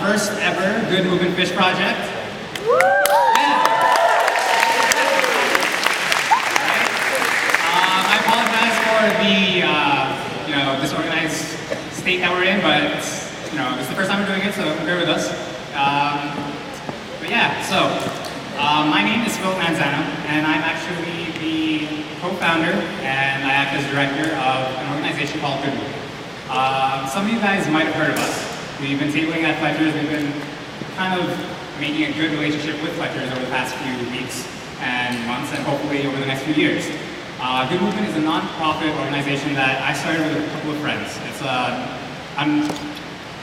first ever Good Movement Fish Project. Yeah. I apologize for the disorganized state that we're in, but it's the first time we're doing it, so bear with us. My name is Clement, and I'm actually the co-founder and I act as director of an organization called Good Movement. Some of you guys might have heard of us. We've been tabling at Fletcher's. We've been kind of making a good relationship with Fletcher's over the past few weeks and months, and hopefully over the next few years. Good Movement is a non-profit organization that I started with a couple of friends. It's an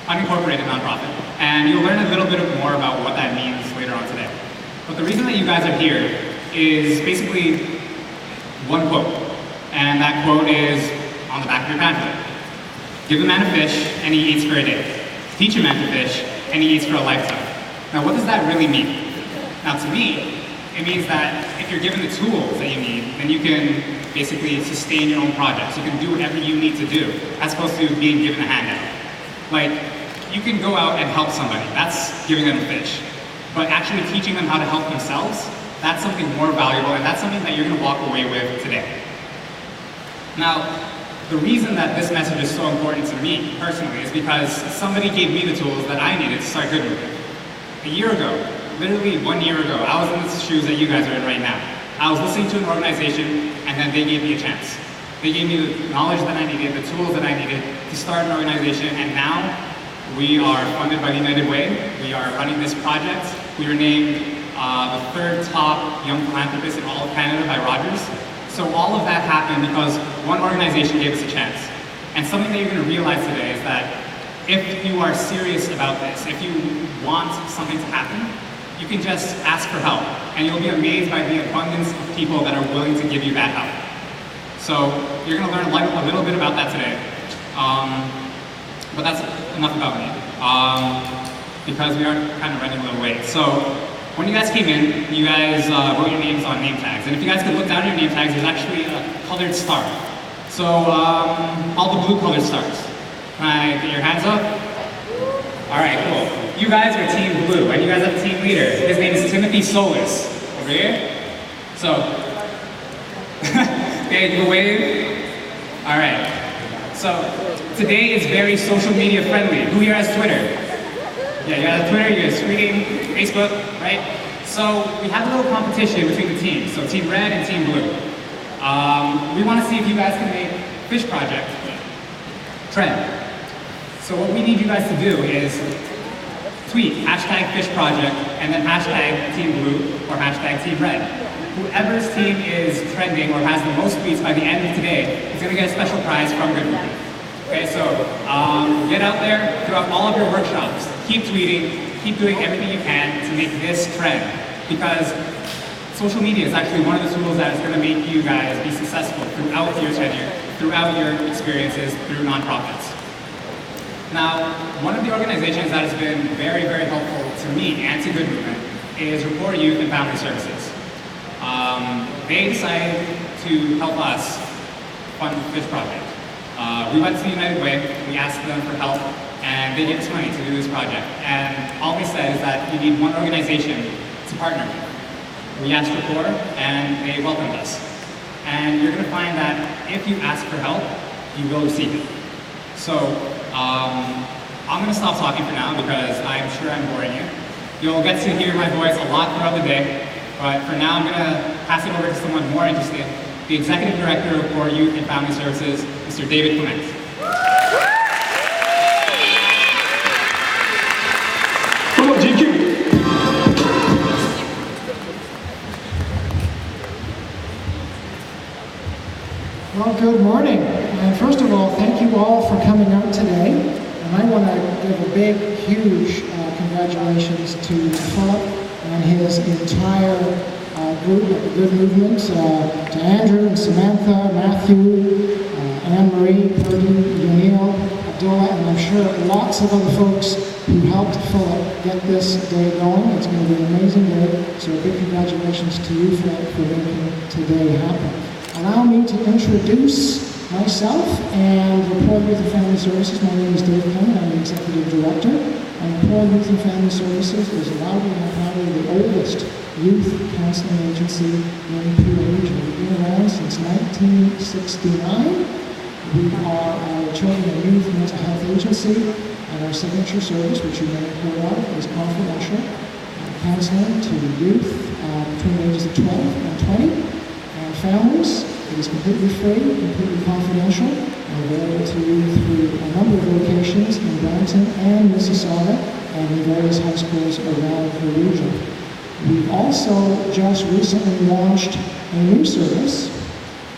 unincorporated non-profit, and you'll learn a little bit more about what that means later on today. But the reason that you guys are here is basically one quote, and that quote is on the back of your pamphlet. Give a man a fish, and he eats for a day. Teach a man to fish, and he eats for a lifetime. Now, what does that really mean? Now, to me, it means that if you're given the tools that you need, then you can basically sustain your own projects. You can do whatever you need to do, as opposed to being given a handout. Like, you can go out and help somebody. That's giving them a fish. But actually teaching them how to help themselves, that's something more valuable, and that's something that you're going to walk away with today. Now, the reason that this message is so important to me personally is because somebody gave me the tools that I needed to start Good Movement. A year ago, literally 1 year ago, I was in the shoes that you guys are in right now. I was listening to an organization, and then they gave me a chance. They gave me the knowledge that I needed, the tools that I needed to start an organization, and now we are funded by the United Way. We are running this project. We were named the third top young philanthropist in all of Canada by Rogers. So all of that happened because one organization gave us a chance. And something that you're going to realize today is that if you are serious about this, if you want something to happen, you can just ask for help. And you'll be amazed by the abundance of people that are willing to give you that help. So you're going to learn a little bit about that today. But that's enough about me, because we are kind of running a little late. So when you guys came in, you guys wrote your names on name tags. And if you guys could look down at your name tags, there's actually a colored star. So all the blue colored stars. Can I get your hands up? All right, cool. You guys are Team Blue, and you guys have a team leader. His name is Timothy Solis, over here. So, okay, you wave. All right. So, today is very social media friendly. Who here has Twitter? Yeah, you have Twitter, you have tweeting, Facebook, right? So we have a little competition between the teams. So Team Red and Team Blue. We want to see if you guys can make Fish Project trend. So what we need you guys to do is tweet #FishProject and then #Team Blue or #Team Red. Whoever's team is trending or has the most tweets by the end of today is going to get a special prize from Good Movement. Okay, so get out there throughout all of your workshops. Keep tweeting, keep doing everything you can to make this trend, because social media is actually one of the tools that is going to make you guys be successful throughout your tenure, throughout your experiences, through nonprofits. Now, one of the organizations that has been very, very helpful to me and to Good Movement is Rapport Youth and Family Services. They decided to help us fund the Fish Project. We went to the United Way, we asked them for help, and they gave us money to do this project. And all they said is that you need one organization to partner with. We asked Rapport, and they welcomed us. And you're going to find that if you ask for help, you will receive it. So, I'm going to stop talking for now because I'm sure I'm boring you. You'll get to hear my voice a lot throughout the day, but for now I'm going to pass it over to someone more interested, the Executive Director of Rapport Youth and Family Services, Mr. David Clement. Come on, GQ. Well, good morning. And first of all, thank you all for coming out today. And I want to give a big, huge congratulations to Philip and his entire group of the Good Movement, to Andrew and Samantha, Matthew, Anne-Marie, Purdy, Yanil, Abdullah, and I'm sure lots of other folks who helped Philip get this day going. It's going to be an amazing day, so a big congratulations to you, Philip, for making today happen. Allow me to introduce myself and Rapport Youth and Family Services. My name is Dave Clement. I'm the Executive Director. Employed Youth and Family Services is loudly and proudly the oldest youth counseling agency in Peel Region. We've been around since 1969. We are a children and youth mental health agency, and our signature service, which you may have heard of, is confidential counseling to youth between the ages of 12 and 20, and families. It is completely free, completely confidential, and available to you through a number of locations in Brampton and Mississauga, and in various high schools around the region. We've also just recently launched a new service,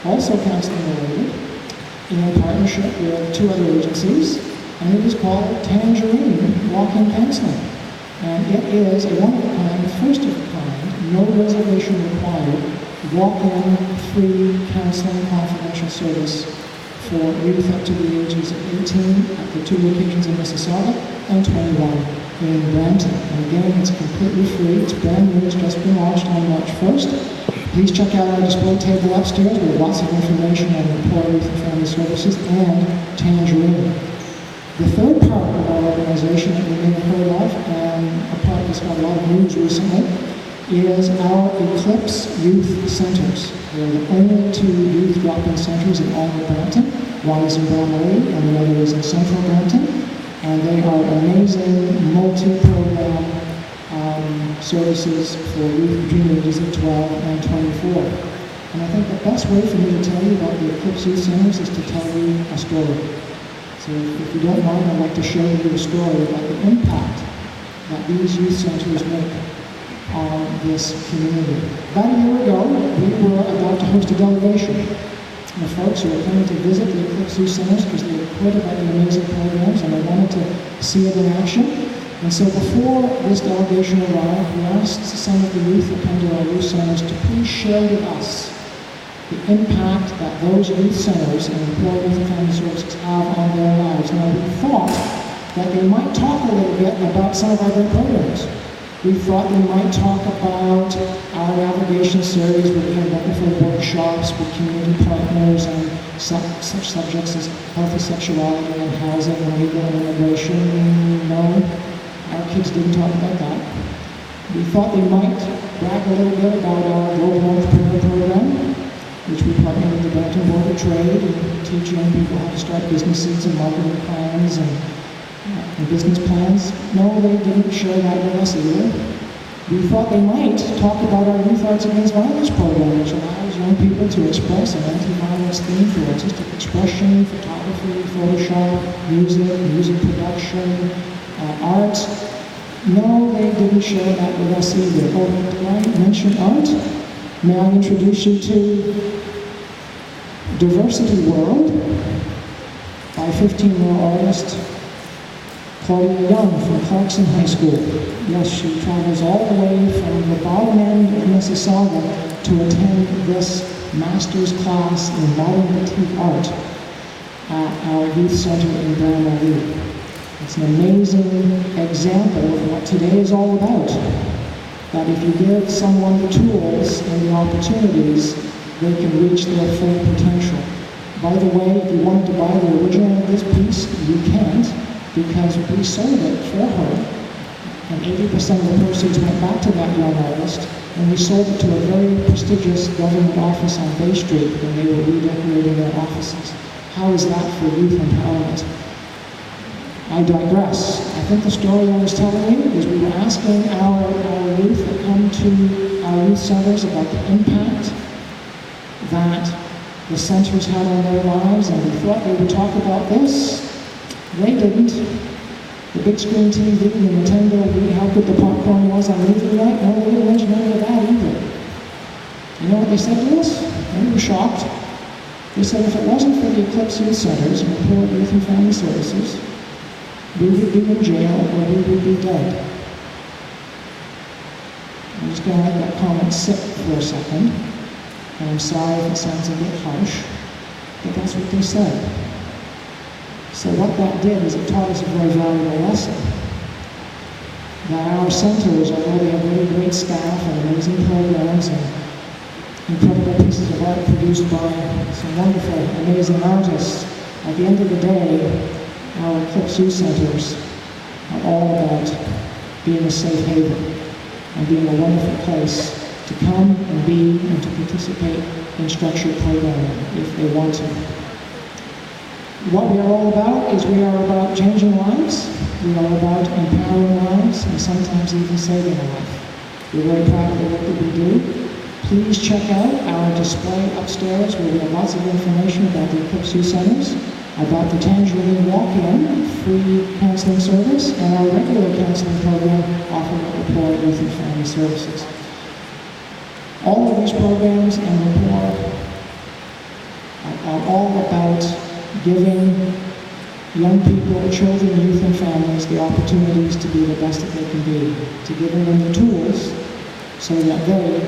also counseling related, in partnership with two other agencies, and it is called Tangerine Walk-in Counseling. And it is a one-of-a-kind, first of a kind, no reservation required, walk-in, free counseling confidential service for youth up to the ages of 18 at the two locations in Mississauga and 21 in Brampton. And again, it's completely free. It's brand new. It's just been launched on March 1st. Please check out our display table upstairs with lots of information on Employed Youth and Family Services and Tangerine. The third part of our organization that you may have heard of, and a part that's got a lot of news recently, is our Eclipse Youth Centers. They're the only two youth drop-in centers in all of Brampton. One is in Bramalea and the other is in Central Brampton. And they are amazing multi-program services for youth between the ages of 12 and 24. And I think the best way for me to tell you about the Eclipse Youth Centers is to tell you a story. So if you don't mind, I'd like to share with you a story about the impact that these youth centers make on this community. About a year ago, we were about to host a delegation of folks who were coming to visit the Eclipse Youth Centers because they had heard about the amazing programs and they wanted to see it in action. And so before this delegation arrived, we asked some of the youth that come to our youth centers to please share with us the impact that those youth centers and Employed Youth and Family Services have on their lives. Now, we thought that they might talk a little bit about some of our great programs. We thought they might talk about our navigation series where we had wonderful workshops with community partners on such subjects as healthy sexuality and housing and legal and immigration. No, our kids didn't talk about that. We thought they might brag a little bit about our Global Entrepreneur Program, which we partner with the Brampton Board of Trade and teach young people how to start businesses and marketing plans and business plans. No, they didn't share that with us either. We thought they might talk about our Youth Arts Against Violence program, which allows young people to express an anti-violence theme through artistic expression, photography, Photoshop, music production, art. No, they didn't share that with us either. Oh, did I mention art? May I introduce you to Diversity World by 15-year-old artist Claudia Young from Clarkson High School. Yes, she travels all the way from the bottom end of Mississauga to attend this master's class in modern boutique art at our youth center in Bramalea. It's an amazing example of what today is all about. That if you give someone the tools and the opportunities, they can reach their full potential. By the way, if you wanted to buy the original of this piece, you can't, because we sold it for her, and 80% of the proceeds went back to that young artist, and we sold it to a very prestigious government office on Bay Street when they were redecorating their offices. How is that for youth empowerment? I digress. I think the story I was telling you is we were asking our youth that come to our youth centers about the impact that the centers had on their lives, and we thought they would talk about this. They didn't. The big screen TV, the Nintendo Wii, how good the popcorn was on movie night, no, they didn't mention any of that either. You know what they said to us? They were shocked. They said if it wasn't for the Eclipse Youth Centers and Employed Youth and Family Services, we would be in jail or we would be dead. I'm just going to let that comment sit for a second. And I'm sorry if it sounds a bit harsh, but that's what they said. So what that did is it taught us a very valuable lesson. That our centers, although they have really great staff and amazing programs and incredible pieces of art produced by some wonderful, amazing artists, at the end of the day, our Eclipse Youth Centers are all about being a safe haven and being a wonderful place to come and be and to participate in structured programming if they want to. What we are all about is we are about changing lives, we are about empowering lives, and sometimes even saving a life. We're very proud of the work that we do. Please check out our display upstairs where we have lots of information about the Eclipse Youth Centers, about the Tangerine Walk-In free counseling service, and our regular counseling program offered at Rapport Youth and Family Services. All of these programs and Rapport are all about giving young people, children, youth, and families the opportunities to be the best that they can be, to giving them the tools so that they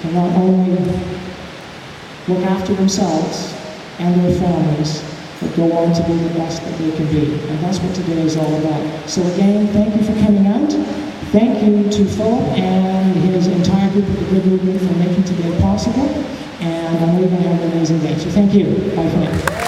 can not only look after themselves and their families, but go on to be the best that they can be. And that's what today is all about. So again, thank you for coming out. Thank you to Philip and his entire group of the Good Movement for making today possible. And I know you're going to have an amazing day. So thank you. Bye for now.